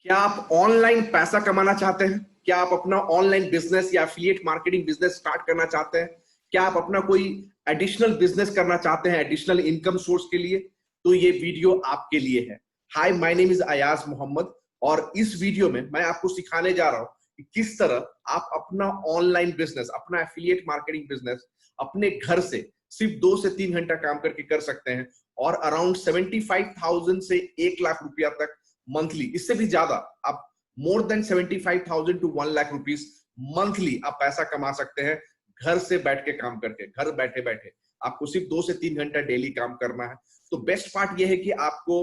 क्या आप ऑनलाइन पैसा कमाना चाहते हैं? क्या आप अपना ऑनलाइन बिजनेस या एफिलिएट मार्केटिंग बिजनेस स्टार्ट करना चाहते हैं? क्या आप अपना कोई एडिशनल बिजनेस करना चाहते हैं एडिशनल इनकम सोर्स के लिए? तो ये वीडियो आपके लिए है। Hi, my name is Ayaz Mohammad और इस वीडियो में मैं आपको सिखाने जा रहा हूं कि किस तरह आप अपना ऑनलाइन बिजनेस, अपना एफिलिएट मार्केटिंग बिजनेस अपने घर से सिर्फ 2 से 3 घंटा काम करके कर सकते हैं और अराउंड 75,000 से 1 लाख रुपया तक मंथली, इससे भी ज्यादा आप more than 75,000 to 1 lakh rupees monthly आप पैसा कमा सकते हैं घर से बैठ के काम करके। घर बैठे बैठे आपको सिर्फ 2 से 3 घंटा डेली काम करना है। तो बेस्ट पार्ट यह है कि आपको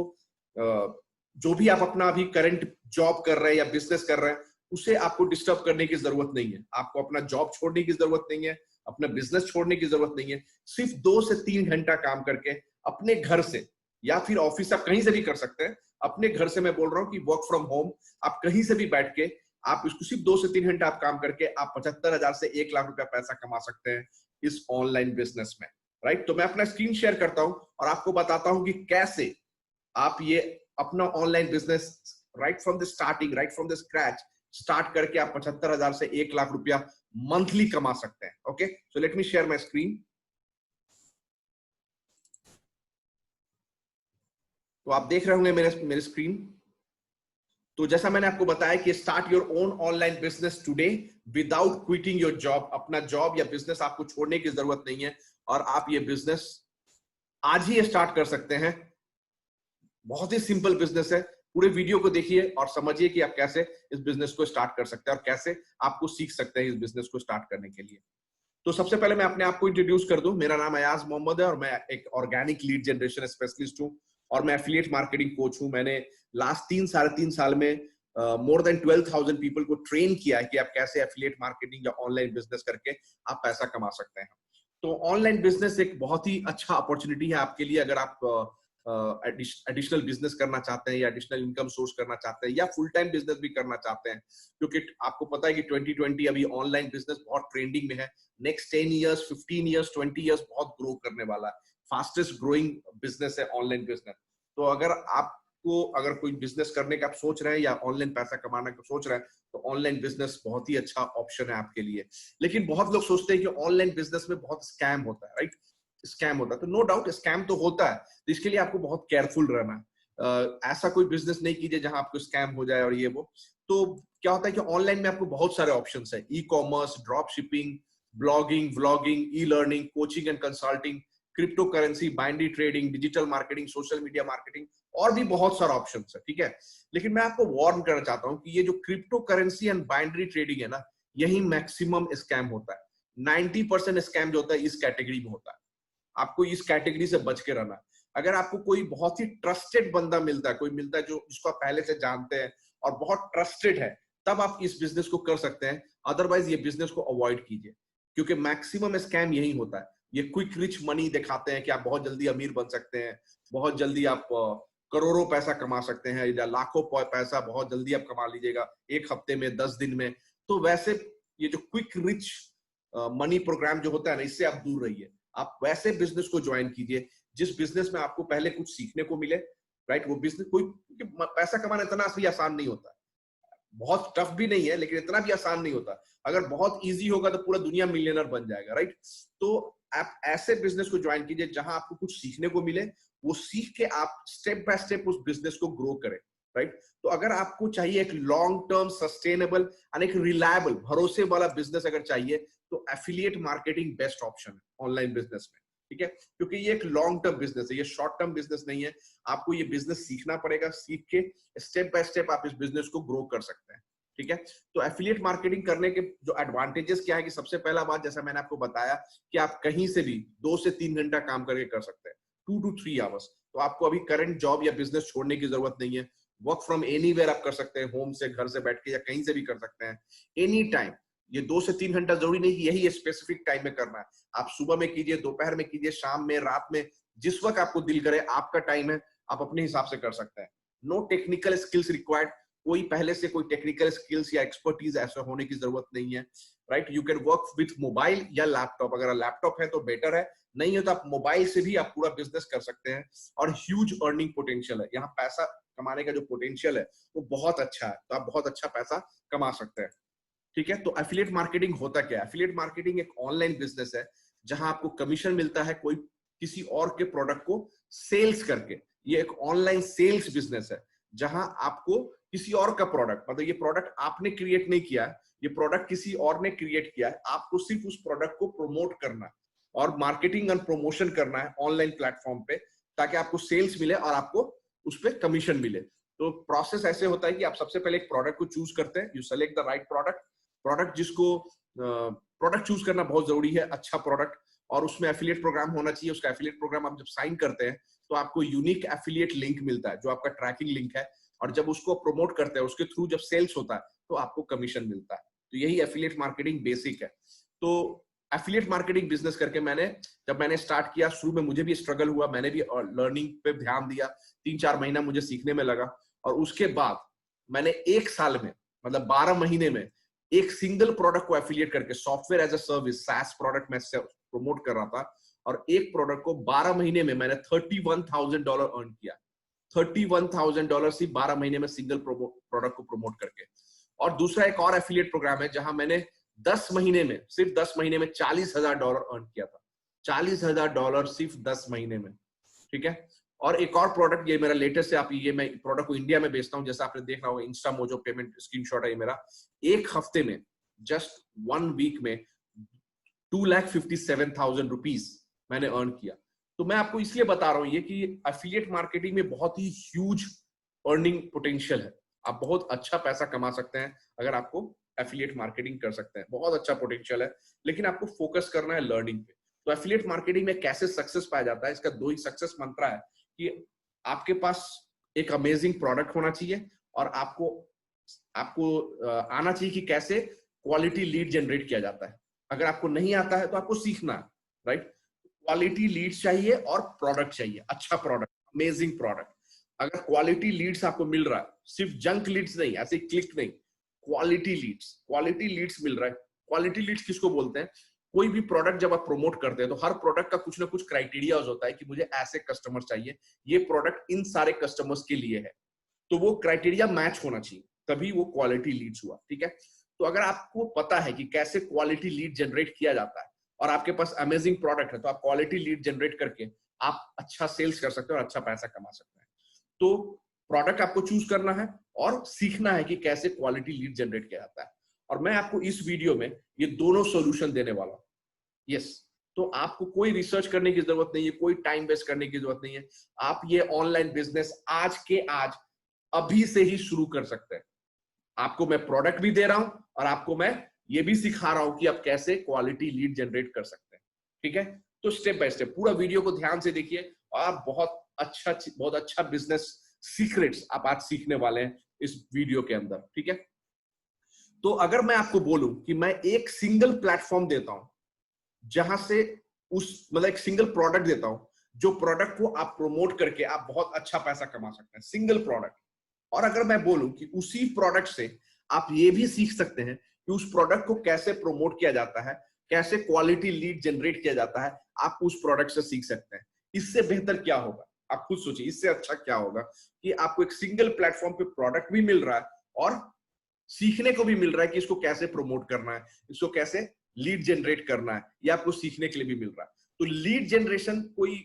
जो भी आप अपना अभी करंट जॉब कर रहे हैं या बिजनेस कर रहे हैं उसे आपको डिस्टर्ब करने की जरूरत नहीं है। आपको अपना जॉब छोड़ने की जरूरत नहीं है, अपना बिजनेस छोड़ने की जरूरत नहीं है। सिर्फ 2 से 3 घंटा काम करके अपने घर से, या फिर ऑफिस आप कहीं से भी कर सकते हैं, अपने घर से मैं बोल रहा हूं कि वर्क फ्रॉम होम आप कहीं से भी बैठ के आप इसको सिर्फ 2 से 3 घंटा आप काम करके आप 75,000 से 1 लाख रुपया पैसा कमा सकते हैं इस ऑनलाइन बिजनेस में। राइट, तो मैं अपना स्क्रीन शेयर करता हूं और आपको बताता हूं कि कैसे आप ये अपना online business right from the starting, right from the scratch start करके आप 75,000 से 1 लाख रुपया मंथली कमा सकते हैं। Okay, so let me share my screen. तो आप देख रहे होंगे मेरे स्क्रीन। तो जैसा मैंने आपको बताया कि start your own online business today without quitting your job. अपना जॉब या बिजनेस आपको छोड़ने की जरूरत नहीं है और आप ये बिजनेस आज ही स्टार्ट कर सकते हैं। बहुत ही सिंपल बिजनेस है। पूरे वीडियो को देखिए और समझिए कि आप कैसे इस बिजनेस को स्टार्ट कर सकते हैं और कैसे आपको सीख सकते हैं इस बिजनेस को स्टार्ट करने के लिए। तो सबसे पहले मैं अपने आप को इंट्रोड्यूस कर दूं। मेरा नाम अयाज मोहम्मद है और मैं एक ऑर्गेनिक लीड जनरेशन स्पेशलिस्ट हूं और मैं एफिलिएट मार्केटिंग कोच हूं। मैंने लास्ट 3 साढ़े 3 साल में मोर देन 12,000 पीपल को ट्रेन किया है कि आप कैसे एफिलिएट मार्केटिंग या ऑनलाइन बिजनेस करके आप पैसा कमा सकते हैं। तो ऑनलाइन बिजनेस एक बहुत ही अच्छा अपॉर्चुनिटी है आपके लिए अगर आप एडिशनल बिजनेस करना चाहते हैं या एडिशनल इनकम सोर्स करना चाहते हैं या फुल टाइम बिजनेस भी करना चाहते हैं, क्योंकि आपको पता है कि 2020 अभी ऑनलाइन बिजनेस बहुत ट्रेंडिंग में है। नेक्स्ट 10 इयर्स, 15 इयर्स, 20 इयर्स बहुत ग्रो करने वाला है। फास्टेस्ट ग्रोइंग बिजनेस है ऑनलाइन बिजनेस। तो अगर कोई बिजनेस करने का आप सोच रहे हैं या ऑनलाइन पैसा कमाने का सोच रहे हैं तो ऑनलाइन बिजनेस बहुत ही अच्छा ऑप्शन है आपके लिए। लेकिन बहुत लोग सोचते हैं कि ऑनलाइन बिजनेस में बहुत स्कैम होता है। राइट, स्कैम होता है। तो नो डाउट स्कैम तो होता है, तो इसके लिए आपको बहुत केयरफुल रहना है। ऐसा कोई बिजनेस नहीं कीजिए जहां आपको स्कैम हो जाए और ये वो। तो क्या होता है कि ऑनलाइन में आपको बहुत सारे ऑप्शंस है। E commerce, drop shipping, blogging, vlogging, e learning, coaching and consulting, crypto currency, binary trading, digital marketing, social media marketing और भी बहुत सारा ऑप्शन है। ठीक है, लेकिन मैं आपको वार्न करना चाहता हूं कि ये जो crypto currency and binary trading है ना, यही मैक्सिमम स्कैम होता है। 90% स्कैम जो होता है इस कैटेगरी में होता है। आपको इस कैटेगरी से बच के रहना है। अगर आपको कोई बहुत ही ट्रस्टेड बंदा मिलता है, कोई मिलता है जो जिसको आप पहले से जानते हैं और बहुत ट्रस्टेड है, तब आप इस बिजनेस को कर सकते हैं। अदरवाइज ये बिजनेस को अवॉइड कीजिए, क्योंकि मैक्सिमम स्कैम यही होता है। ये क्विक रिच मनी दिखाते हैं कि आप बहुत जल्दी अमीर बन सकते हैं, बहुत जल्दी आप करोड़ों पैसा कमा सकते हैं या लाखों पैसा बहुत जल्दी आप कमा लीजिएगा 1 हफ्ते में, 10 दिन में। तो वैसे ये जो क्विक रिच मनी प्रोग्राम जो होता है ना, इससे आप दूर रहिए। आप वैसे बिजनेस को ज्वाइन कीजिए जिस बिजनेस में आपको पहले कुछ सीखने को मिले। राइट, वो बिजनेस कोई पैसा कमाना इतना भी आसान नहीं होता, बहुत टफ भी नहीं है, लेकिन इतना भी आसान नहीं होता। अगर बहुत इजी होगा तो पूरा दुनिया मिलियनर बन जाएगा। राइट, तो आप ऐसे बिजनेस को ज्वाइन कीजिए जहां आपको कुछ सीखने को मिले, वो सीख के आप स्टेप बाय स्टेप उस बिजनेस को ग्रो करें। राइट, तो अगर आपको चाहिए एक लॉन्ग टर्म सस्टेनेबल और एक रिलायबल भरोसे वाला बिजनेस अगर चाहिए तो एफिलिएट मार्केटिंग बेस्ट ऑप्शन है ऑनलाइन बिजनेस में। ठीक है, क्योंकि ये एक लॉन्ग टर्म बिजनेस है, ये शॉर्ट टर्म बिजनेस नहीं है। आपको ये बिजनेस सीखना पड़ेगा, सीख के स्टेप बाय स्टेप आप इस बिजनेस को ग्रो कर सकते हैं। ठीक है, तो एफिलिएट मार्केटिंग करने के जो एडवांटेजेस क्या है कि सबसे पहला बात, जैसा मैंने आपको बताया कि आप कहीं से भी 2 से 3 घंटा काम करके कर सकते हैं, 2 to 3 आवर्स। तो आपको अभी करंट जॉब या बिजनेस छोड़ने की जरूरत नहीं है। वर्क फ्रॉम एनीवेयर आप कर सकते हैं, होम से, घर से बैठ के या कहीं से भी कर सकते हैं, एनी टाइम। ये 2 से 3 घंटा जरूरी नहीं कि यही स्पेसिफिक टाइम में करना है। आप सुबह में कीजिए, दोपहर में कीजिए, शाम में, रात में, जिस वक्त आपको दिल करे, आपका टाइम है, आप अपने हिसाब से कर सकते हैं। नो टेक्निकल स्किल्स रिक्वायर्ड, कोई पहले से कोई टेक्निकल स्किल्स या एक्सपर्टीज ऐसा होने की जरूरत नहीं है। Right? You can work with mobile या लैपटॉप। अगर लैपटॉप है तो बेटर है, नहीं है तो आप मोबाइल से भी आप पूरा बिजनेस कर सकते हैं। और ह्यूज अर्निंग पोटेंशियल है यहाँ, पैसा कमाने का जो पोटेंशियल है वो बहुत अच्छा है, तो आप बहुत अच्छा पैसा कमा सकते हैं। ठीक है, तो एफिलिएट मार्केटिंग होता क्या है? एफिलिएट मार्केटिंग एक ऑनलाइन बिजनेस है जहां आपको कमीशन मिलता है कोई किसी और के प्रोडक्ट को सेल्स करके। ये एक ऑनलाइन सेल्स बिजनेस है जहां आपको किसी और का प्रोडक्ट, मतलब ये प्रोडक्ट आपने क्रिएट नहीं किया है, ये प्रोडक्ट किसी और ने क्रिएट किया है, आपको सिर्फ उस प्रोडक्ट को प्रमोट करना है और मार्केटिंग एंड प्रमोशन करना है ऑनलाइन प्लेटफॉर्म पे, ताकि आपको सेल्स मिले और आपको उस पर कमीशन मिले। तो प्रोसेस ऐसे होता है कि आप सबसे पहले एक प्रोडक्ट को चूज करते हैं, you select the right product जिसको प्रोडक्ट चूज करना बहुत जरूरी है, अच्छा प्रोडक्ट, और उसमें एफिलिएट प्रोग्राम होना चाहिए। उसका एफिलिएट प्रोग्राम आप जब साइन करते हैं तो आपको यूनिक एफिलिएट लिंक मिलता है जो आपका ट्रैकिंग लिंक है, और जब उसको प्रमोट करते हैं उसके थ्रू जब सेल्स होता है तो आपको कमीशन मिलता है। तो यही एफिलिएट मार्केटिंग बेसिक है। तो एफिलिएट मार्केटिंग बिजनेस करके जब मैंने स्टार्ट किया, शुरू में मुझे भी स्ट्रगल हुआ, मैंने भी लर्निंग पे ध्यान दिया, 3-4 महीना मुझे सीखने में लगा, और उसके बाद मैंने 1 साल में, मतलब 12 महीने में, एक सिंगल प्रोडक्ट को एफिलिएट करके software as a service SaaS product मैं प्रमोट कर रहा था, और एक प्रोडक्ट को 12 महीने में मैंने $31,000 अर्न किया। $31,000 सिर्फ 12 महीने में सिंगल प्रोडक्ट को प्रमोट करके। और दूसरा एक और एफिलिएट प्रोग्राम है जहां मैंने 10 महीने में, सिर्फ 10 महीने में $40,000 अर्न किया था। $40,000 सिर्फ 10 महीने में। ठीक है, और एक और प्रोडक्ट, ये मेरा लेटेस्ट है, आप ये मैं प्रोडक्ट को इंडिया में बेचता हूँ, जैसा आपने देखा होगा इंस्टा मोजो पेमेंट स्क्रीनशॉट है ये मेरा। एक हफ्ते में, जस्ट 1 वीक में 2,57,000 रुपीज मैंने अर्न किया। तो मैं आपको इसलिए बता रहा हूँ ये कि एफिलिएट मार्केटिंग में बहुत ही ह्यूज अर्निंग पोटेंशियल है। आप बहुत अच्छा पैसा कमा सकते हैं अगर आपको एफिलिएट मार्केटिंग कर सकते हैं, बहुत अच्छा पोटेंशियल है, लेकिन आपको फोकस करना है लर्निंग पे। तो एफिलिएट मार्केटिंग में कैसे सक्सेस पाया जाता है, इसका 2 ही सक्सेस मंत्र है कि आपके पास एक अमेजिंग प्रोडक्ट होना चाहिए, और आपको आना चाहिए कि कैसे क्वालिटी लीड जनरेट किया जाता है। अगर आपको नहीं आता है तो आपको सीखना है, राइट? क्वालिटी लीड्स चाहिए और प्रोडक्ट चाहिए, अच्छा प्रोडक्ट, अमेजिंग प्रोडक्ट। अगर क्वालिटी लीड्स आपको मिल रहा है, सिर्फ जंक लीड्स नहीं, ऐसे क्लिक नहीं, क्वालिटी लीड्स मिल रहा है। क्वालिटी लीड्स किसको बोलते हैं? कोई भी प्रोडक्ट जब आप प्रमोट करते हैं तो हर प्रोडक्ट का कुछ ना कुछ क्राइटेरिया होता है कि मुझे ऐसे कस्टमर चाहिए, ये प्रोडक्ट इन सारे कस्टमर्स के लिए है, तो वो क्राइटेरिया मैच होना चाहिए, तभी वो क्वालिटी लीड्स हुआ। ठीक है, तो अगर आपको पता है कि कैसे क्वालिटी लीड जनरेट किया जाता है और आपके पास अमेजिंग प्रोडक्ट है, तो आप क्वालिटी लीड जनरेट करके आप अच्छा सेल्स कर सकते हो और अच्छा पैसा कमा सकते हैं। तो प्रोडक्ट आपको चूज करना है और सीखना है कि कैसे क्वालिटी लीड जनरेट किया जाता है, और मैं आपको इस वीडियो में ये दोनों सॉल्यूशन देने वाला हूं। यस, तो आपको कोई रिसर्च करने की जरूरत नहीं है, कोई टाइम वेस्ट करने की जरूरत नहीं है। आप ये ऑनलाइन बिजनेस आज के आज अभी से ही शुरू कर सकते हैं। आपको मैं प्रोडक्ट भी दे रहा हूं और आपको मैं ये भी सिखा रहा हूं कि आप कैसे क्वालिटी लीड जनरेट कर सकते हैं। ठीक है, तो स्टेप बाय स्टेप पूरा वीडियो को ध्यान से देखिए और आप बहुत अच्छा बिजनेस सीक्रेट्स आप आज सीखने वाले हैं इस वीडियो के अंदर। ठीक है, तो अगर मैं आपको बोलूं कि मैं एक सिंगल प्लेटफॉर्म देता हूं जहां से मतलब एक सिंगल प्रोडक्ट देता हूं, जो प्रोडक्ट को आप प्रमोट करके आप बहुत अच्छा पैसा कमा सकते हैं, सिंगल प्रोडक्ट। और अगर मैं बोलूं कि उसी प्रोडक्ट से आप ये भी सीख सकते हैं कि उस प्रोडक्ट को कैसे प्रमोट किया जाता है, कैसे क्वालिटी लीड जनरेट किया जाता है, आप उस प्रोडक्ट से सीख सकते हैं। इससे बेहतर क्या होगा? आप खुद सोचिए, इससे अच्छा क्या होगा कि आपको एक सिंगल प्लेटफॉर्म पे प्रोडक्ट भी मिल रहा है और सीखने को भी मिल रहा है कि इसको कैसे प्रमोट करना है, इसको कैसे लीड जनरेट करना है, ये आपको सीखने के लिए भी मिल रहा है। तो लीड जनरेशन कोई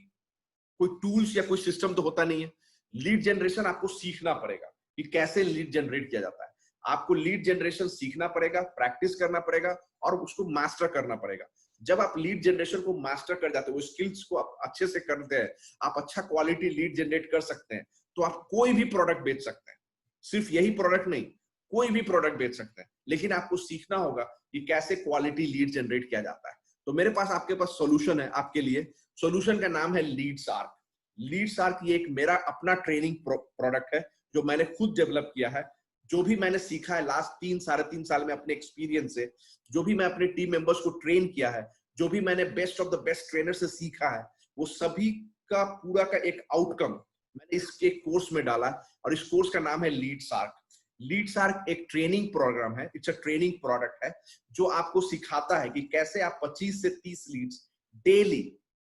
टूल्स या कोई सिस्टम तो होता नहीं है। लीड जनरेशन आपको सीखना पड़ेगा कि कैसे लीड जनरेट किया जाता है। आपको लीड जनरेशन सीखना पड़ेगा, प्रैक्टिस करना पड़ेगा और उसको मास्टर करना पड़ेगा। जब आप लीड जनरेशन को मास्टर कर जाते हैं, वो स्किल्स को आप अच्छे से करते हैं, आप अच्छा क्वालिटी लीड जनरेट कर सकते हैं, तो आप कोई भी प्रोडक्ट बेच सकते हैं। सिर्फ यही प्रोडक्ट नहीं, कोई भी प्रोडक्ट बेच सकते हैं, लेकिन आपको सीखना होगा कि कैसे क्वालिटी लीड जनरेट किया जाता है। तो मेरे पास आपके पास सॉल्यूशन है आपके लिए। सॉल्यूशन का नाम है लीड्सआर्क। लीड्सआर्क ये एक मेरा अपना ट्रेनिंग प्रोडक्ट है जो मैंने खुद डेवलप किया है। जो भी मैंने सीखा है लास्ट 3-3.5 साल में अपने एक्सपीरियंस से, जो भी मैं अपने टीम मेंबर्स को ट्रेन किया है, जो भी मैंने best of the best trainer से सीखा है, वो सभी का पूरा का एक आउटकम मैंने इसके कोर्स में डाला, और इस कोर्स का नाम है लीड्सआर्क। लीड्स आर्क एक ट्रेनिंग प्रोग्राम है, इट्स अ ट्रेनिंग प्रोडक्ट है जो आपको सिखाता है कि कैसे आप 25 से 30 लीड्स डेली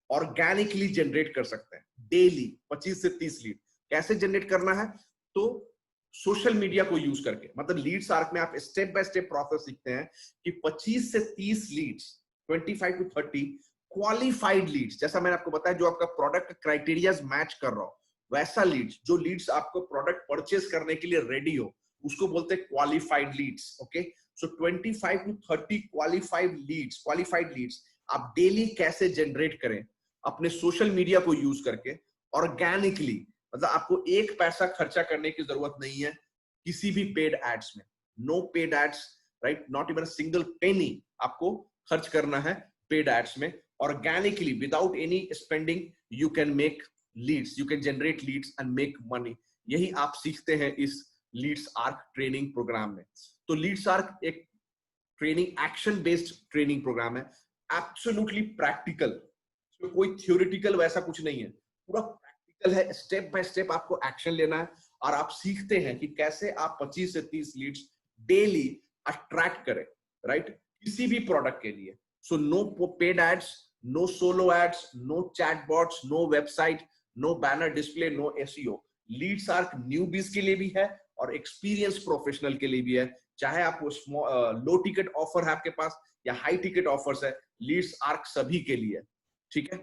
ऑर्गेनिकली जनरेट कर सकते हैं। डेली 25 से 30 लीड कैसे जनरेट करना है, तो सोशल मीडिया को यूज करके, मतलब लीड्स आर्क में आप स्टेप बाय स्टेप प्रोसेस सीखते हैं कि 25 से 30 लीड्स, 25 टू 30 क्वालिफाइड लीड्स, जैसा मैंने आपको बताया जो आपका प्रोडक्ट क्राइटेरिया मैच कर रहा हो, वैसा लीड्स, जो लीड्स आपको प्रोडक्ट परचेज करने के लिए रेडी हो, उसको बोलते हैं qualified leads. Okay, so 25 to 30 qualified leads आप डेली कैसे जनरेट करें अपने सोशल मीडिया को यूज करके ऑर्गेनिकली, मतलब आपको एक पैसा खर्चा करने की जरूरत नहीं है किसी भी पेड एड्स में, no paid ads, right, not even a single penny आपको खर्च करना है पेड एड्स में। Organically without any spending you can make leads, you can generate leads and make money. यही आप सीखते हैं इस लीड्स आर्क ट्रेनिंग प्रोग्राम में। तो लीड्स आर्क एक training, action based training program है, एब्सोल्युटली प्रैक्टिकल, इसमें कोई थ्योरेटिकल वैसा कुछ नहीं है, पूरा प्रैक्टिकल है, स्टेप बाय स्टेप आपको एक्शन लेना है और आप सीखते हैं कि कैसे आप 25 से 30 लीड्स डेली अट्रैक्ट करें, राइट, किसी भी प्रोडक्ट के लिए। So no paid ads, no solo ads, no chatbots, no website, no banner display, no SEO. Leads Arc newbies के लिए भी है और एक्सपीरियंस प्रोफेशनल के लिए भी है, चाहे आपको लो टिकट ऑफर है आपके पास या हाई टिकट ऑफर्स है, लीड्स आर्क सभी के लिए, ठीक है।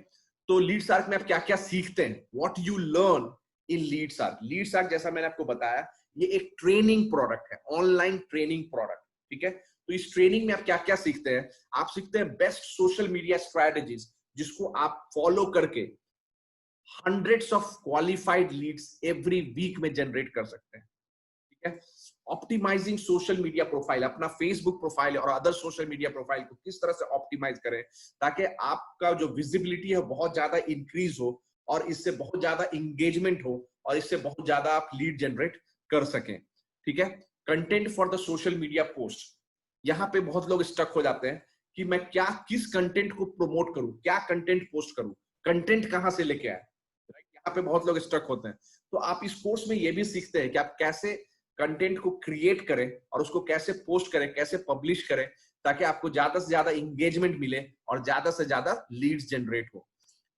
तो लीड्स आर्क में आप क्या क्या सीखते हैं, what you learn in Leads Arc. Leads Arc जैसा मैंने आपको बताया ये एक ट्रेनिंग प्रोडक्ट है, ऑनलाइन ट्रेनिंग प्रोडक्ट, ठीक है। तो इस ट्रेनिंग में आप क्या क्या सीखते हैं, आप सीखते हैं बेस्ट सोशल मीडिया स्ट्रेटेजीज जिसको आप फॉलो करके hundreds of qualified leads every week में जनरेट कर सकते हैं, ठीक है। ऑप्टिमाइजिंग सोशल मीडिया प्रोफाइल, अपना फेसबुक प्रोफाइल और अदर सोशल मीडिया प्रोफाइल को किस तरह से ऑप्टिमाइज करें ताकि आपका जो विजिबिलिटी है बहुत ज्यादा इंक्रीज हो और इससे बहुत ज्यादा इंगेजमेंट हो और इससे बहुत ज्यादा आप लीड जनरेट कर सकें, ठीक है। Content for the social media post, यहाँ पे बहुत लोग स्टक हो जाते हैं कि मैं क्या, किस कंटेंट को प्रमोट करूं, क्या कंटेंट पोस्ट करूं, कंटेंट कहां से लेके आए, यहाँ पे बहुत लोग स्टक होते हैं। तो आप इस कोर्स में ये भी सीखते हैं कि आप कैसे कंटेंट को क्रिएट करें और उसको कैसे पोस्ट करें, कैसे पब्लिश करें ताकि आपको ज्यादा से ज्यादा इंगेजमेंट मिले और ज्यादा से ज्यादा लीड्स जनरेट हो।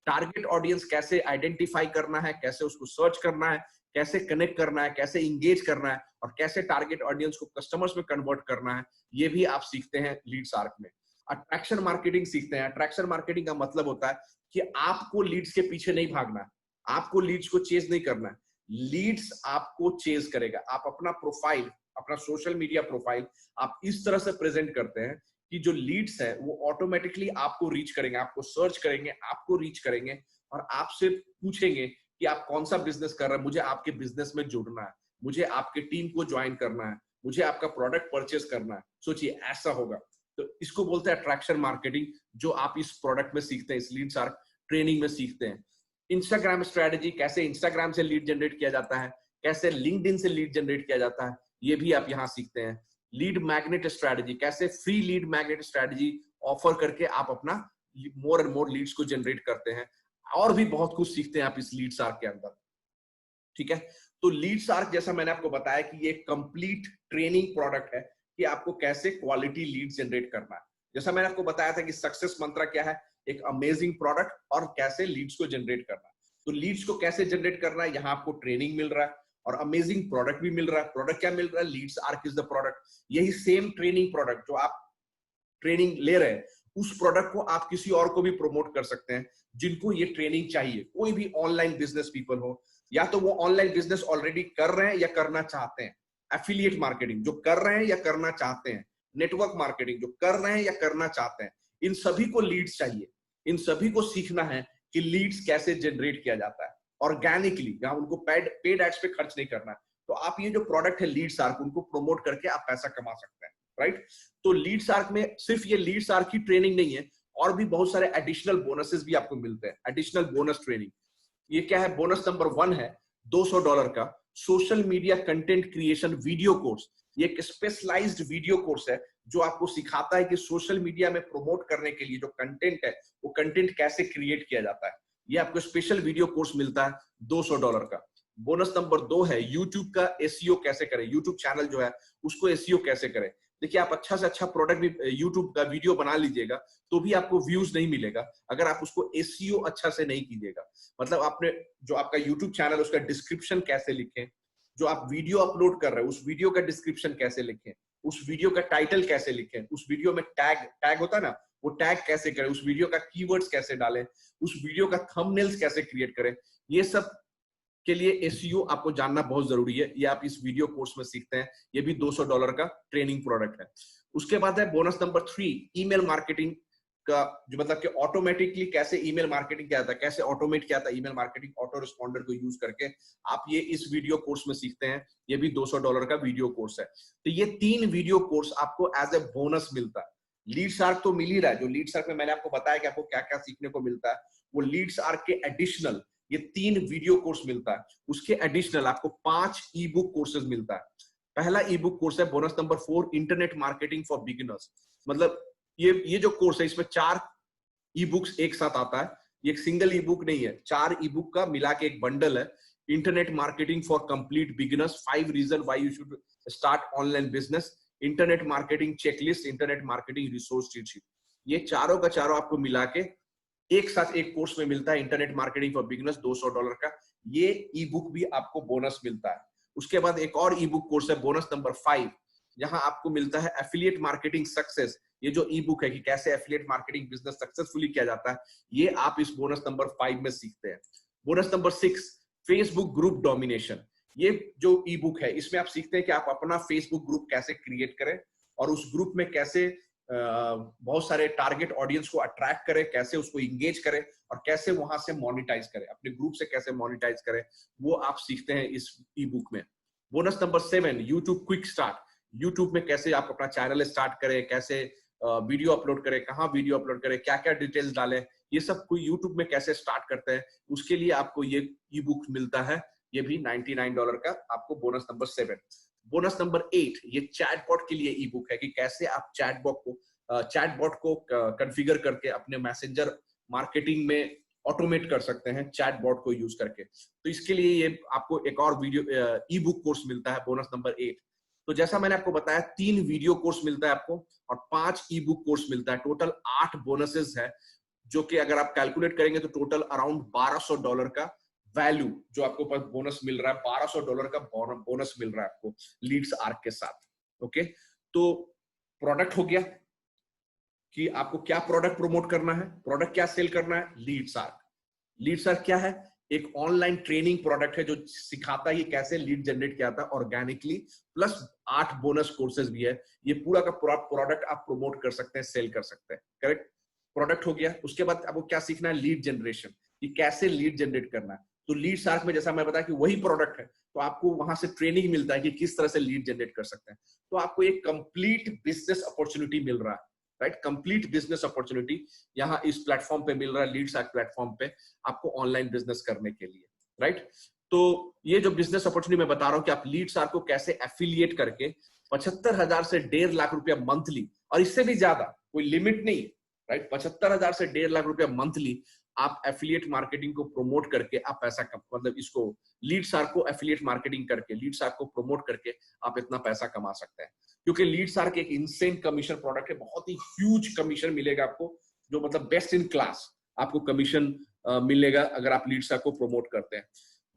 टारगेट ऑडियंस कैसे आइडेंटिफाई करना है, कैसे उसको सर्च करना है, कैसे कनेक्ट करना है, कैसे इंगेज करना है और कैसे टारगेट ऑडियंस को कस्टमर्स में कन्वर्ट करना है, ये भी आप सीखते हैं लीड्स आर्क में। अट्रैक्शन मार्केटिंग सीखते हैं। अट्रैक्शन मार्केटिंग का मतलब होता है कि आपको लीड्स के पीछे नहीं भागना है, आपको लीड्स को चेज नहीं करना है, लीड्स आपको चेज करेगा। आप अपना प्रोफाइल, अपना सोशल मीडिया प्रोफाइल आप इस तरह से प्रेजेंट करते हैं कि जो लीड्स है वो ऑटोमेटिकली आपको रीच करेंगे, आपको सर्च करेंगे, आपको रीच करेंगे और आपसे पूछेंगे कि आप कौन सा बिजनेस कर रहे हैं, मुझे आपके बिजनेस में जुड़ना है, मुझे आपके टीम को ज्वाइन करना है, मुझे आपका प्रोडक्ट परचेज करना है। सोचिए ऐसा होगा। तो इसको बोलते हैं अट्रैक्शन मार्केटिंग, जो आप इस प्रोडक्ट में सीखते हैं, इस लीड्स आर्क ट्रेनिंग में सीखते हैं। इंस्टाग्राम स्ट्रेटेजी, कैसे इंस्टाग्राम से लीड जनरेट किया जाता है, कैसे लिंक्डइन से लीड जनरेट किया जाता है, ये भी आप यहाँ सीखते हैं। लीड मैग्नेट स्ट्रेटेजी, कैसे free lead magnet strategy offer करके आप अपना मोर एंड मोर लीड्स को जनरेट करते हैं। और भी बहुत कुछ सीखते हैं आप इस लीड्स आर्क के अंदर, ठीक है। तो लीड्स आर्क जैसा मैंने आपको बताया कि ये कंप्लीट ट्रेनिंग प्रोडक्ट है कि आपको कैसे क्वालिटी लीड जनरेट करना है। जैसा मैंने आपको बताया था कि सक्सेस मंत्र क्या है, एक अमेजिंग प्रोडक्ट और कैसे लीड्स को जनरेट करना है। तो लीड्स को कैसे जनरेट करना है, यहाँ आपको ट्रेनिंग मिल रहा है और अमेजिंग प्रोडक्ट भी मिल रहा है। प्रोडक्ट क्या मिल रहा है, Leads arc is the product. यही सेम ट्रेनिंग प्रोडक्ट जो आप ट्रेनिंग ले रहे हैं, उस प्रोडक्ट को आप किसी और को भी प्रमोट कर सकते हैं जिनको ये ट्रेनिंग चाहिए। कोई भी ऑनलाइन बिजनेस पीपल हो, या तो वो ऑनलाइन बिजनेस ऑलरेडी कर रहे हैं या करना चाहते हैं, एफिलिएट मार्केटिंग जो कर रहे हैं या करना चाहते हैं, नेटवर्क मार्केटिंग जो कर रहे हैं या करना चाहते हैं, इन सभी को लीड्स चाहिए। इन सभी को सीखना है कि लीड्स कैसे जनरेट किया जाता है ऑर्गेनिकली, जहां उनको पेड एड्स पे खर्च नहीं करना है। तो आप ये जो प्रोडक्ट है लीड्स आर्क, उनको प्रमोट करके आप पैसा कमा सकते हैं, राइट। तो लीड्स आर्क में सिर्फ ये लीड्स आर्क की ट्रेनिंग नहीं है, और भी बहुत सारे एडिशनल बोनसेस भी आपको मिलते हैं। एडिशनल बोनस ट्रेनिंग, ये क्या है, बोनस नंबर 1 है $200 का social media content creation video course. ये एक स्पेशलाइज्ड वीडियो कोर्स है जो आपको सिखाता है कि सोशल मीडिया में प्रमोट करने के लिए जो कंटेंट है वो कंटेंट कैसे क्रिएट किया जाता है। ये आपको स्पेशल वीडियो कोर्स मिलता है $200 का। बोनस नंबर 2 है यूट्यूब का एसईओ कैसे करें, यूट्यूब चैनल जो है उसको एसईओ कैसे करें। देखिए, आप अच्छा से अच्छा प्रोडक्ट भी यूट्यूब का वीडियो बना लीजिएगा तो भी आपको व्यूज नहीं मिलेगा अगर आप उसको एसईओ अच्छा से नहीं कीजिएगा। मतलब आपने जो आपका यूट्यूब चैनल उसका डिस्क्रिप्शन कैसे लिखें, जो आप वीडियो अपलोड कर रहे हैं उस वीडियो का डिस्क्रिप्शन कैसे लिखें, उस वीडियो का टाइटल कैसे लिखें, उस वीडियो में टैग होता है ना, वो टैग कैसे करें, उस वीडियो का कीवर्ड्स कैसे डालें, उस वीडियो का थंबनेल्स कैसे क्रिएट करें, ये सब के लिए एसईओ आपको जानना बहुत जरूरी है। ये आप इस वीडियो कोर्स में सीखते हैं। ये भी $200 का ट्रेनिंग प्रोडक्ट है। उसके बाद है बोनस नंबर 3, ईमेल मार्केटिंग का, जो मतलब कि ऑटोमेटिकली कैसे ईमेल मार्केटिंग किया जाता है, कैसे ऑटोमेट किया जाता है ईमेल मार्केटिंग ऑटो रिस्पॉन्डर को यूज करके, आप ये इस वीडियो कोर्स में सीखते हैं। ये भी $200 का वीडियो कोर्स है। तो ये 3 वीडियो कोर्स आपको एज ए बोनस मिलता है। लीड शार्क तो मिल ही रहा है, जो लीड शार्क में मैंने आपको बताया कि आपको क्या क्या सीखने को मिलता है, वो लीड शार्क के एडिशनल ये 3 वीडियो कोर्स मिलता है। उसके एडिशनल आपको 5 ई बुक कोर्सेज मिलता है। पहला ई बुक कोर्स है bonus number 4, internet marketing for beginners. मतलब ये जो कोर्स है इसमें 4 ई बुक्स एक साथ आता है। ये एक सिंगल ई बुक नहीं है, 4 ई बुक का मिला के एक बंडल है। Internet marketing for complete beginners, 5 reason why you should start online business, internet marketing checklist, internet marketing resource sheet. ये चारों का चारों आपको मिला के एक साथ एक कोर्स में मिलता है। इंटरनेट मार्केटिंग फॉर बिगिनर्स $200 का, ये ई बुक भी आपको बोनस मिलता है। उसके बाद एक और ई बुक कोर्स है बोनस नंबर 5, जहां आपको मिलता है एफिलिएट मार्केटिंग सक्सेस। ये जो ई बुक है कि कैसे एफिलिएट मार्केटिंग बिजनेस सक्सेसफुली किया जाता है, ये आप इस बोनस नंबर 5 में सीखते हैं। Bonus number 6, Facebook group domination. ये जो ई बुक है इसमें आप सीखते हैं कि आप अपना फेसबुक ग्रुप कैसे क्रिएट करें और उस ग्रुप में कैसे बहुत सारे टारगेट ऑडियंस को अट्रैक्ट करें, कैसे उसको इंगेज करें और कैसे वहां से मोनेटाइज करें, अपने ग्रुप से कैसे मोनेटाइज करें, वो आप सीखते हैं इस ई बुक में। Bonus number 7, YouTube quick start. YouTube में कैसे आप अपना चैनल स्टार्ट करें, कैसे वीडियो अपलोड करें, कहाँ वीडियो अपलोड करें, क्या क्या डिटेल्स डालें, ये सब कोई यूट्यूब में कैसे स्टार्ट करते हैं, उसके लिए आपको ये ई बुक मिलता है। ये भी $99 का आपको बोनस नंबर 7। बोनस नंबर 8, ये चैटबॉट के लिए ई बुक है कि कैसे आप चैटबॉट को कॉन्फ़िगर करके अपने मैसेंजर मार्केटिंग में ऑटोमेट कर सकते हैं चैटबॉट को यूज करके। तो इसके लिए ये आपको एक और वीडियो ई बुक कोर्स मिलता है बोनस नंबर 8। तो जैसा मैंने आपको बताया 3 वीडियो कोर्स मिलता है आपको और 5 ई बुक कोर्स मिलता है। टोटल 8 बोनसेस है, जो कि अगर आप कैलकुलेट करेंगे तो टोटल अराउंड $1200 का वैल्यू जो आपको बोनस मिल रहा है। $1200 का बोनस मिल रहा है आपको लीड्स आर्क के साथ। ओके, तो प्रोडक्ट हो गया कि आपको क्या प्रोडक्ट प्रमोट करना है, प्रोडक्ट क्या सेल करना है। लीड्स आर्क, लीड्स आर्क क्या है? एक ऑनलाइन ट्रेनिंग प्रोडक्ट है जो सिखाता है कैसे लीड जनरेट किया जाता है ऑर्गेनिकली, प्लस 8 बोनस कोर्सेज भी है। ये पूरा का पूरा प्रोडक्ट आप प्रमोट कर सकते हैं, सेल कर सकते हैं। करेक्ट, प्रोडक्ट हो गया। उसके बाद आपको क्या सीखना है? लीड जनरेशन, कि कैसे लीड जनरेट करना है। तो लीड आर्क में जैसा मैं बताया कि वही प्रोडक्ट है, तो आपको वहां से ट्रेनिंग मिलता है कि किस तरह से लीड जनरेट कर सकते हैं। तो आपको एक कंप्लीट बिजनेस अपॉर्चुनिटी मिल रहा है, राइट। कंप्लीट बिजनेस अपॉर्चुनिटी यहाँ इस प्लेटफॉर्म पे मिल रहा है, लीड्स आर्क प्लेटफॉर्म पे आपको ऑनलाइन बिजनेस करने के लिए, राइट। तो ये जो बिजनेस अपॉर्चुनिटी मैं बता रहा हूँ कि आप लीड्स आर्क को कैसे एफिलिएट करके 75,000 से 1.5 लाख रुपया मंथली, और इससे भी ज्यादा, कोई लिमिट नहीं, राइट। 75,000 से 1.5 लाख रुपया मंथली आप एफिलिएट मार्केटिंग को प्रमोट करके आप पैसा मतलब इसको लीड्स आर्क को एफिलिएट मार्केटिंग करके, लीड्स आर्क को प्रमोट करके आप इतना पैसा कमा सकते हैं। क्योंकि लीड्स आर्क एक इनसेन कमीशन प्रोडक्ट है, बहुत ही ह्यूज कमीशन मिलेगा आपको, जो मतलब बेस्ट इन क्लास आपको कमीशन मिलेगा अगर आप लीड्स आर्क को प्रमोट करते हैं।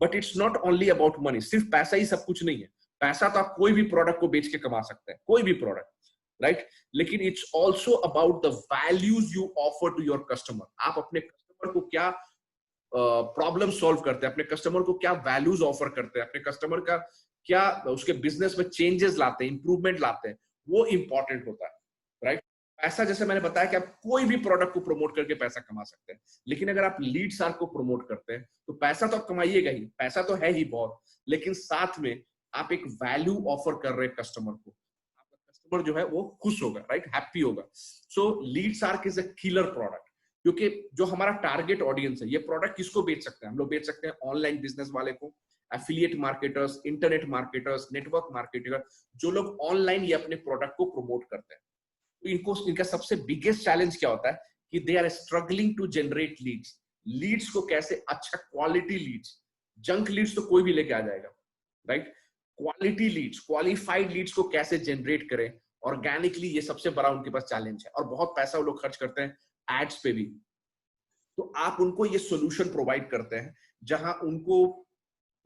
But it's not only about money, सिर्फ पैसा ही सब कुछ नहीं है। पैसा तो आप कोई भी प्रोडक्ट को बेच के कमा सकते हैं, कोई भी प्रोडक्ट, राइट। लेकिन it's also about the values you offer to your customer. आप अपने कस्टमर को क्या प्रॉब्लम सॉल्व करते हैं, अपने कस्टमर को क्या वैल्यूज ऑफर करते हैं, अपने कस्टमर का क्या उसके बिजनेस में चेंजेस लाते हैं, इंप्रूवमेंट लाते हैं, वो इंपॉर्टेंट होता है, राइट। पैसा, जैसे मैंने बताया कि आप कोई भी प्रोडक्ट को प्रमोट करके पैसा कमा सकते हैं, लेकिन अगर आप लीड्स आर्क को प्रमोट करते हैं तो पैसा तो आप कमाइएगा ही, पैसा तो है ही बहुत, लेकिन साथ में आप एक वैल्यू ऑफर कर रहे हैं कस्टमर को, आपका कस्टमर जो है वो खुश होगा, राइट, हैप्पी होगा। So Leads arc is a killer product, क्योंकि जो हमारा टारगेट ऑडियंस है, ये प्रोडक्ट किसको बेच सकते हैं? हम लोग बेच सकते हैं ऑनलाइन बिजनेस वाले को, affiliate marketers, internet marketers, network marketer, जो लोग ऑनलाइन ये अपने प्रोडक्ट को प्रमोट करते हैं। तो इनका सबसे बिगेस्ट चैलेंज क्या होता है कि they are struggling to generate leads. Leads को कैसे अच्छा क्वालिटी लीड्स, जंक लीड्स तो कोई भी लेके आ जाएगा, right? Quality leads, qualified leads को कैसे जनरेट करें ऑर्गेनिकली, ये सबसे बड़ा उनके पास चैलेंज है। और बहुत पैसा वो लोग खर्च करते हैं एड्स पे भी। तो आप उनको ये सोल्यूशन प्रोवाइड करते हैं जहां उनको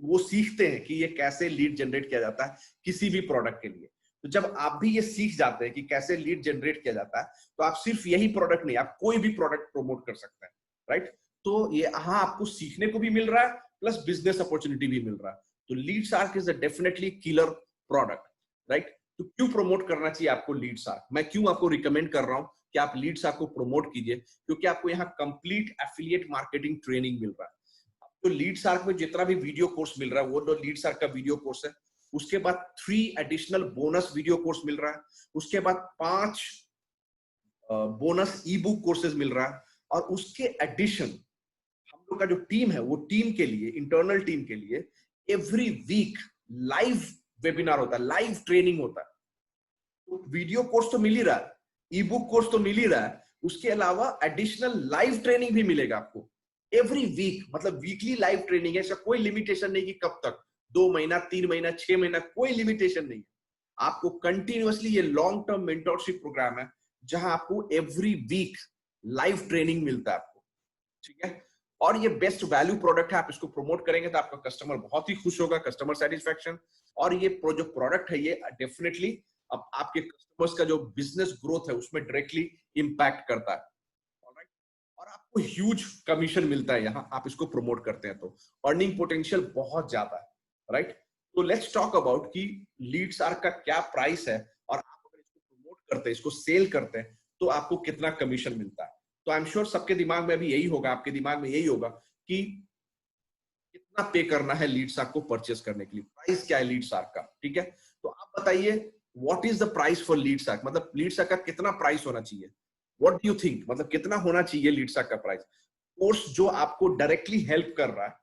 वो सीखते हैं कि ये कैसे लीड जनरेट किया जाता है किसी भी प्रोडक्ट के लिए। तो जब आप भी ये सीख जाते हैं कि कैसे लीड जनरेट किया जाता है, तो आप सिर्फ यही प्रोडक्ट नहीं, आप कोई भी प्रोडक्ट प्रमोट कर सकते हैं, राइट? तो ये हाँ, आपको सीखने को भी मिल रहा है प्लस बिजनेस अपॉर्चुनिटी भी मिल रहा है। तो LeadsArk is a definitely killer product, right? तो क्यों प्रमोट करना चाहिए आपको लीड्सआर्क? मैं क्यों आपको रिकमेंड कर रहा हूं कि आप लीड्सआर्क को प्रमोट कीजिए? क्योंकि आपको यहाँ कंप्लीट एफिलिएट मार्केटिंग ट्रेनिंग मिल रहा है। तो लीड्सआर्क में जितना भी वीडियो कोर्स मिल रहा है वो तो लीड्सआर्क का वीडियो कोर्स है। उसके बाद 3 एडिशनल बोनस वीडियो कोर्स मिल रहा है। उसके बाद 5 बोनस ई बुक कोर्सेज मिल रहा है। और उसके एडिशन हम लोग का जो टीम है वो टीम के लिए, इंटरनल टीम के लिए एवरी वीक लाइव वेबिनार होता है, लाइव ट्रेनिंग होता है। तो वीडियो कोर्स तो मिल ही रहा है, ई बुक कोर्स तो मिल ही रहा है, उसके अलावा एडिशनल लाइव ट्रेनिंग भी मिलेगा आपको एवरी वीक। मतलब वीकली लाइव ट्रेनिंग है, इसका कोई लिमिटेशन नहीं कि कब तक, 2 महीना, 3 महीना, 6 महीना, कोई लिमिटेशन नहीं है। आपको कंटिन्यूअसली ये लॉन्ग टर्म मेंटरशिप प्रोग्राम है जहां आपको एवरी वीक लाइव ट्रेनिंग मिलता है आपको, ठीक है? और ये बेस्ट वैल्यू प्रोडक्ट है, आप इसको प्रमोट करेंगे तो आपका कस्टमर बहुत ही खुश होगा, कस्टमर सेटिस्फैक्शन। और ये जो प्रोडक्ट है ये डेफिनेटली अब आपके कस्टमर्स का जो बिजनेस ग्रोथ है उसमें डायरेक्टली इंपैक्ट करता है, और आपको ह्यूज कमीशन मिलता है यहाँ आप इसको प्रमोट करते हैं। तो अर्निंग पोटेंशियल बहुत ज्यादा है, राइट? तो लेट्स टॉक अबाउट कि लीड्सआर्क का क्या प्राइस है, और आप अगर इसको प्रमोट करते हैं, इसको सेल करते हैं, तो आपको कितना कमीशन मिलता है। तो आई एम श्योर सबके दिमाग में अभी यही होगा, आपके दिमाग में यही होगा कि कितना पे करना है लीड्सआर्क को परचेस करने के लिए, प्राइस क्या है लीड्सआर्क का, ठीक है? तो आप बताइए what is the price for LeadsArk, मतलब लीड्सआर्क का कितना प्राइस होना चाहिए? व्हाट डू यू थिंक, मतलब कितना होना चाहिए लीड्सआर्क का प्राइस? कोर्स जो आपको डायरेक्टली हेल्प कर रहा है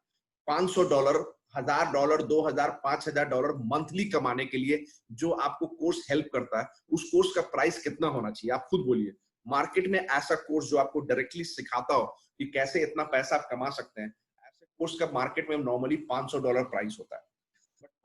$500, $1000, $2000, $5000 मंथली कमाने के लिए, जो आपको कोर्स हेल्प करता है, उस कोर्स का प्राइस कितना होना चाहिए? आप खुद बोलिए। मार्केट में ऐसा कोर्स जो आपको डायरेक्टली सिखाता हो कि कैसे इतना पैसा आप कमा सकते हैं, ऐसे कोर्स का मार्केट में नॉर्मली $500 प्राइस होता है।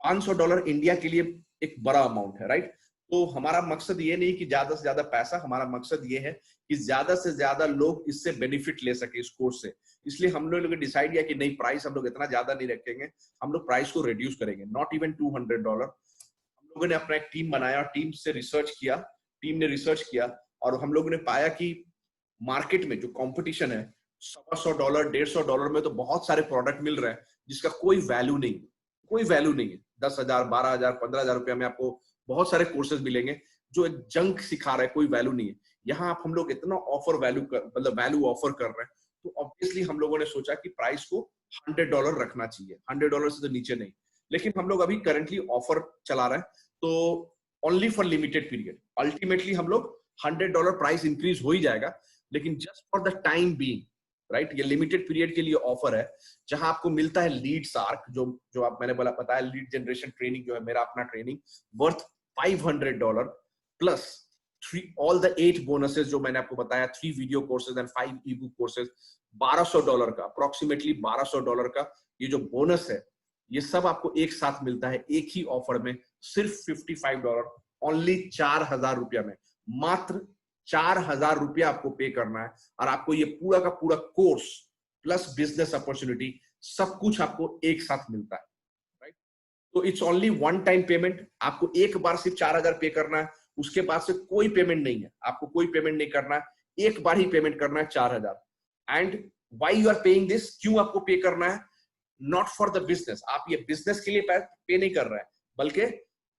$500 इंडिया के लिए एक बड़ा अमाउंट है, राइट? तो हमारा मकसद ये नहीं कि ज्यादा से ज्यादा पैसा, हमारा मकसद ये है कि ज्यादा से ज्यादा लोग इससे बेनिफिट ले सके इस कोर्स से। इसलिए हम लोग ने डिसाइड किया कि नहीं, प्राइस हम लोग इतना ज्यादा नहीं रखेंगे, हम लोग प्राइस को रिड्यूस करेंगे, नॉट इवन $200। हम लोगों ने अपना एक टीम बनाया, टीम से रिसर्च किया, टीम ने रिसर्च किया, और हम लोगों ने पाया कि मार्केट में जो कंपटीशन है $100, $150 में तो बहुत सारे प्रोडक्ट मिल रहे हैं जिसका कोई वैल्यू नहीं, कोई वैल्यू नहीं है। 10,000, 12,000, 15,000 रुपया में आपको बहुत सारे कोर्सेज मिलेंगे जो एक जंक सिखा रहा है, कोई वैल्यू नहीं है। यहाँ आप हम लोग इतना ऑफर वैल्यू मतलब वैल्यू ऑफर कर रहे हैं, तो ऑब्वियसली हम लोगों ने सोचा कि प्राइस को $100 रखना चाहिए, $100 से तो नीचे नहीं। लेकिन हम लोग अभी करंटली ऑफर चला रहे हैं, तो only for limited period. Ultimately हम लोग $100 प्राइस इंक्रीज हो ही जाएगा, लेकिन just for the time being, right? ये लिमिटेड पीरियड के लिए ऑफर है जहां आपको मिलता है लीड्सआर्क, जो आप मैंने बोला बताया, लीड जनरेशन ट्रेनिंग जो है मेरा अपना training, worth $500 plus all the 8 bonuses जो मैंने आपको बताया, 3 video courses and 5 E book courses, $1200 का, अप्रोक्सीमेटली $1200 का ये जो बोनस है, ये सब आपको एक साथ मिलता है एक ही ऑफर में, सिर्फ $55, ओनली $4000 में, मात्र $4000 आपको पे करना है, और आपको ये पूरा का पूरा कोर्स प्लस बिजनेस अपॉर्चुनिटी सब कुछ आपको एक साथ मिलता है, राइट? तो it's only one time payment, आपको एक बार सिर्फ 4000 पे करना है, उसके बाद से कोई पेमेंट नहीं है, आपको कोई पेमेंट नहीं करना है, एक बार ही पेमेंट करना है 4000। And why you are paying this, क्यों आपको पे करना है? नॉट फॉर द बिजनेस, आप ये बिजनेस के लिए पे नहीं कर रहे हैं, बल्कि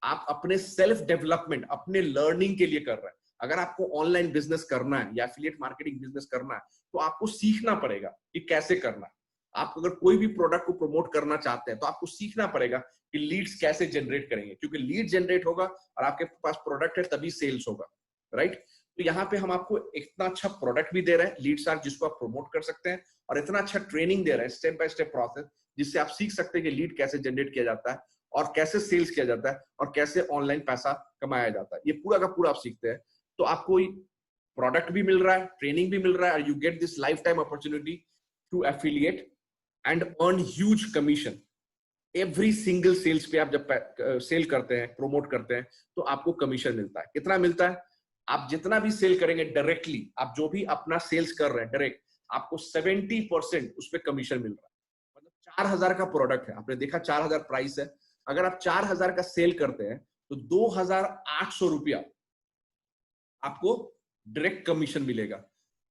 आप अपने सेल्फ डेवलपमेंट, अपने लर्निंग के लिए कर रहे हैं। अगर आपको ऑनलाइन बिजनेस करना है या एफिलिएट मार्केटिंग बिजनेस करना है, तो आपको सीखना पड़ेगा कि कैसे करना है। आप अगर कोई भी प्रोडक्ट को प्रमोट करना चाहते हैं तो आपको सीखना पड़ेगा कि लीड्स कैसे जनरेट करेंगे, क्योंकि लीड जनरेट होगा और आपके पास प्रोडक्ट है तभी सेल्स होगा, राइट? तो यहाँ पे हम आपको इतना अच्छा प्रोडक्ट भी दे रहे हैं लीड्सआर्क, जिसको आप प्रमोट कर सकते हैं, और इतना अच्छा ट्रेनिंग दे रहे हैं, स्टेप बाय स्टेप प्रोसेस, जिससे आप सीख सकते हैं कि लीड कैसे जनरेट किया जाता है और कैसे सेल्स किया जाता है और कैसे ऑनलाइन पैसा कमाया जाता है। ये पूरा का पूरा आप सीखते हैं, तो आपको प्रोडक्ट भी मिल रहा है, ट्रेनिंग भी मिल रहा है, और you get this lifetime opportunity to affiliate and earn huge commission. Every single sales पे आप जब सेल करते हैं, प्रमोट करते हैं, तो आपको कमीशन मिलता है। कितना मिलता है? आप जितना भी सेल करेंगे डायरेक्टली, आप जो भी अपना सेल्स कर रहे हैं डायरेक्ट, आपको 70% उस पर कमीशन मिल रहा है। मतलब 4000 का प्रोडक्ट है, आपने देखा 4000 प्राइस है, अगर आप 4000 का सेल करते हैं तो 2800 रुपया आपको डायरेक्ट कमीशन मिलेगा।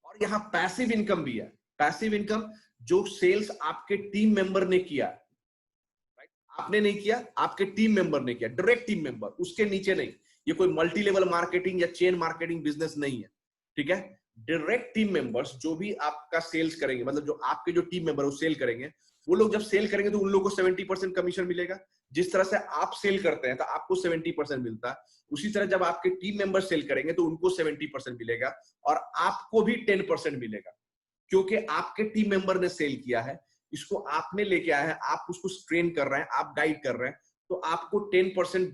और यहाँ पैसिव इनकम भी है। पैसिव इनकम जो सेल्स आपके टीम मेंबर ने किया, आपने नहीं किया, आपके टीम मेंबर ने किया, डायरेक्ट टीम मेंबर, उसके नीचे नहीं। ये कोई मल्टी लेवल मार्केटिंग या चेन मार्केटिंग बिजनेस नहीं है, ठीक है। डायरेक्ट टीम मेंबर्स जो भी आपका सेल्स करेंगे, मतलब जो आपके जो टीम मेंबर वो सेल करेंगे, वो लोग जब सेल करेंगे तो उन लोगों को 70% कमीशन मिलेगा। जिस तरह से आप सेल करते हैं तो आपको 70% मिलता है, उसी तरह जब आपके टीम मेंबर सेल करेंगे तो उनको 70% मिलेगा और आपको भी 10% मिलेगा, क्योंकि आपके टीम मेंबर ने सेल किया है, इसको आपने लेके आया है, आप उसको ट्रेन कर रहे हैं, आप गाइड कर रहे हैं, तो आपको 10%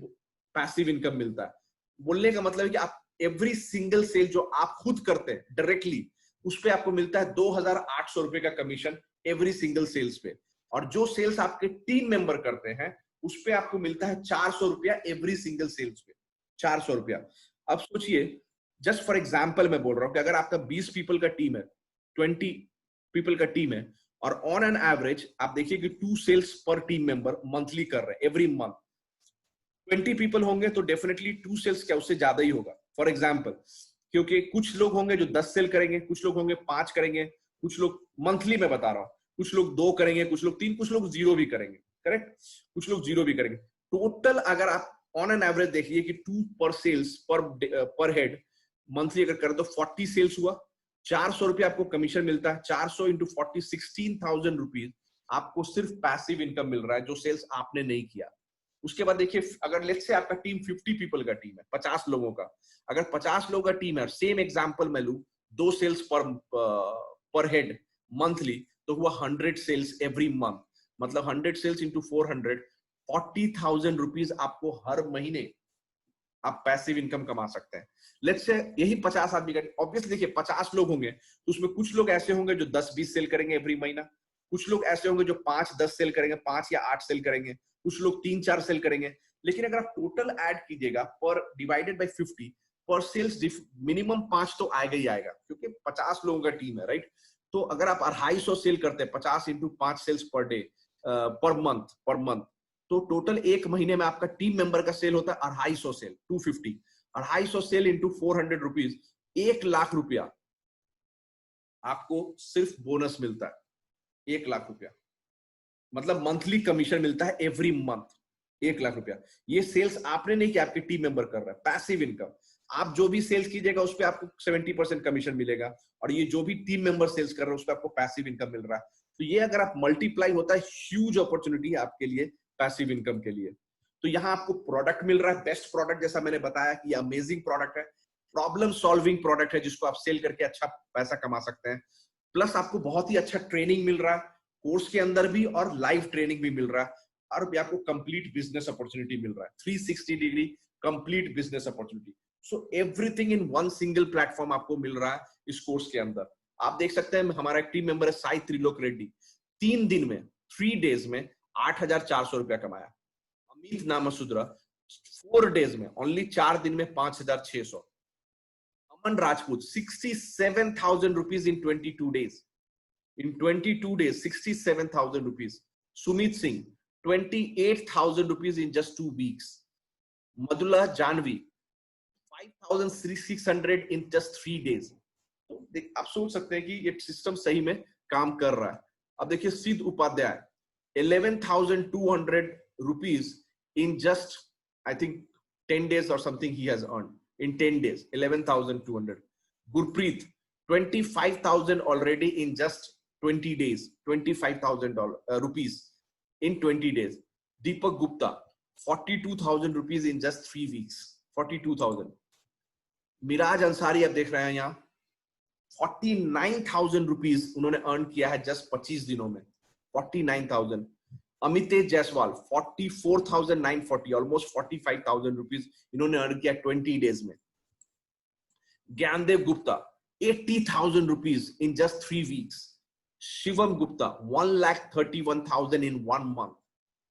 पैसिव इनकम मिलता है। बोलने का मतलब है कि आप एवरी सिंगल सेल जो आप खुद करते हैं डायरेक्टली, उस पे आपको मिलता है 2800 रुपए का कमीशन एवरी सिंगल सेल्स पे। और जो सेल्स आपके टीम मेंबर करते हैं उस पे आपको मिलता है 400 रुपया एवरी सिंगल सेल्स पे, 400 रुपया। अब सोचिए, जस्ट फॉर एग्जाम्पल मैं बोल रहा हूं कि अगर आपका 20 पीपल का टीम है, 20 पीपल का टीम है, और ऑन एन एवरेज आप देखिए कि 2 सेल्स पर टीम मेंबर मंथली कर रहे हैं एवरी मंथ, 20 पीपल होंगे तो डेफिनेटली 2 सेल्स क्या उससे ज्यादा ही होगा, फॉर एग्जाम्पल। क्योंकि कुछ लोग होंगे जो 10 सेल करेंगे, कुछ लोग होंगे 5 करेंगे, कुछ लोग मंथली में बता रहा हूं, कुछ लोग 2 करेंगे, कुछ लोग 3, कुछ लोग 0 भी करेंगे, करेक्ट, कुछ लोग 0 भी करेंगे। टोटल अगर आप ऑन एन एवरेज देखिए कि 2 पर सेल्स पर हेड मंथली अगर करें तो 40 सेल्स हुआ, 400 रुपये आपको कमीशन मिलता है, 400 इंटू 40 16,000 रुपीज आपको सिर्फ पैसिव इनकम मिल रहा है जो सेल्स आपने नहीं किया। उसके बाद देखिए, अगर लेट्स से आपका टीम 50 पीपल का टीम है, 50 लोगों का, अगर 50 लोगों का टीम है, सेम एग्जांपल मैं लूं, 2 सेल्स पर हेड मंथली, तो हुआ 100 सेल्स एवरी मंथ, मतलब 100 सेल्स इंटू 400, 40,000 रुपीज आपको हर महीने आप पैसिव इनकम कमा सकते हैं। लेट्स से यही 50 आदमी का, ऑब्वियसली देखिए 50 लोग होंगे तो उसमें कुछ लोग ऐसे होंगे जो 10-20 सेल करेंगे एवरी महीना, कुछ लोग ऐसे होंगे जो 5-10 सेल करेंगे, 5 या 8 सेल करेंगे, कुछ लोग 3-4 सेल करेंगे। लेकिन अगर आप टोटल ऐड कीजिएगा पर डिवाइडेड बाय 50 पर सेल्स, मिनिमम 5 तो आएगा ही आएगा, क्योंकि 50 लोगों का टीम है, राइट। तो अगर आप 250 सेल करते हैं, 50 into 5 sales per day per month, तो टोटल एक महीने में आपका टीम मेंबर का सेल होता है 250 sale, 250, 250 sale into 400 rupees, 1 lakh रुपया आपको सिर्फ बोनस मिलता है, 1 लाख रुपया, मतलब मंथली कमीशन मिलता है एवरी मंथ, 1 लाख रुपया। ये सेल्स आपने नहीं किया, आपके टीम मेंबर कर रहा है, पैसिव इनकम। आप जो भी सेल्स कीजिएगा उस पर आपको 70% कमीशन मिलेगा, और ये जो भी टीम मेंबर सेल्स कर रहे हैं उस पर आपको पैसिव इनकम मिल रहा है। तो ये अगर आप मल्टीप्लाई होता है, ह्यूज अपॉर्चुनिटी है आपके लिए पैसिव इनकम के लिए। तो यहाँ आपको प्रोडक्ट मिल रहा है, बेस्ट प्रोडक्ट, जैसा मैंने बताया कि अमेजिंग प्रोडक्ट है, प्रॉब्लम सॉल्विंग प्रोडक्ट है जिसको आप सेल करके अच्छा पैसा कमा सकते हैं। प्लस आपको बहुत ही अच्छा ट्रेनिंग मिल रहा है, कोर्स के अंदर भी और लाइव ट्रेनिंग भी मिल रहा है, और आपको कंप्लीट बिजनेस अपॉर्चुनिटी मिल रहा है, 360 degree complete business opportunity. So everything in one single platform आपको मिल रहा है इस कोर्स के अंदर। आप देख सकते हैं, हमारा एक टीम मेंबर है साई त्रिलोक रेड्डी, 3 दिन में, 3 डेज में 8,400 रुपया कमाया। अमित नामसुद्रा 4 डेज में, ओनली 4 दिन में 5,600। Aman Rajput 67,000 rupees in 22 days, in 22 days 67,000 rupees. Sumit Singh 28,000 rupees in just 2 weeks. Madhula Janvi 5,600 in just 3 days. तो आप सोच सकते हैं कि ये सिस्टम सही में काम कर रहा है। अब देखिए सिद्ध Upadhyay 11,200 rupees in just I think 10 days or something he has earned in 10 days, 11,200. Gurpreet 25,000 already in just 20 days, 25,000 rupees in 20 days. Deepak Gupta 42,000 rupees in just 3 weeks, 42,000. Miraj Ansari आप देख रहे हैं यहाँ 49,000 रुपीज उन्होंने अर्न किया है जस्ट 25 दिनों में, 49,000. अमितेश जायसवाल 44,940, ऑलमोस्ट 45,000 रुपीज इन्होंने अर्न किया 20 डेज में. Gyandev Gupta 80,000 rupees in just 3 weeks. Shivam Gupta 1,31,000 in 1 month.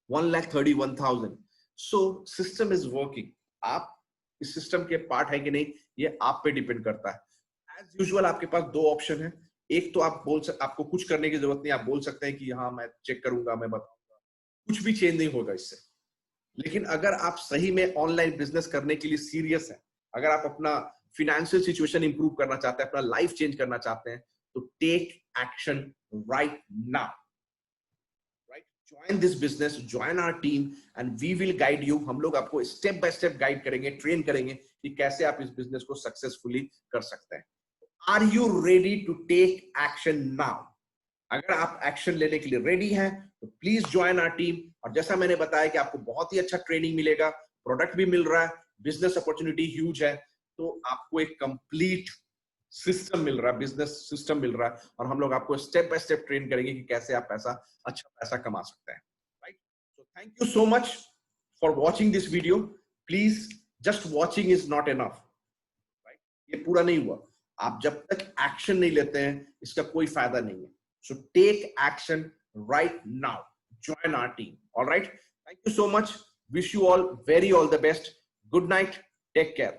1,31,000. So system is working. आप इस सिस्टम के पार्ट है कि नहीं, ये आप पे डिपेंड करता है. एज यूजुअल आपके पास दो ऑप्शन है. एक तो आपको कुछ करने की जरूरत नहीं, आप बोल सकते हैं कि हाँ मैं चेक करूंगा, मैं बताऊंगा, कुछ भी चेंज नहीं होगा इससे. लेकिन अगर आप सही में ऑनलाइन बिजनेस करने के लिए सीरियस है, अगर आप अपना फाइनेंशियल सिचुएशन इंप्रूव करना चाहते हैं, अपना लाइफ चेंज करना चाहते हैं, तो take action right now. Right, join this business, join our team and we will guide you. हम लोग आपको स्टेप बाय स्टेप गाइड करेंगे, ट्रेन करेंगे कि कैसे आप इस बिजनेस को सक्सेसफुली कर सकते हैं. Are you ready to take action now? अगर आप एक्शन लेने के लिए रेडी हैं तो प्लीज ज्वाइन आवर टीम. और जैसा मैंने बताया कि आपको बहुत ही अच्छा ट्रेनिंग मिलेगा, प्रोडक्ट भी मिल रहा है, बिजनेस अपॉर्चुनिटी ह्यूज है, तो आपको एक कंप्लीट सिस्टम मिल रहा है, बिजनेस सिस्टम मिल रहा है, और हम लोग आपको स्टेप बाय स्टेप ट्रेन करेंगे कि कैसे आप अच्छा पैसा कमा सकते हैं. Right, so thank you so much for watching this video. Please, just watching is not enough. Right, ये पूरा नहीं हुआ. आप जब तक एक्शन नहीं लेते हैं, इसका कोई फायदा नहीं है. So take action right now. Join our team. All right. Thank you so much. Wish you all the best. Good night. Take care.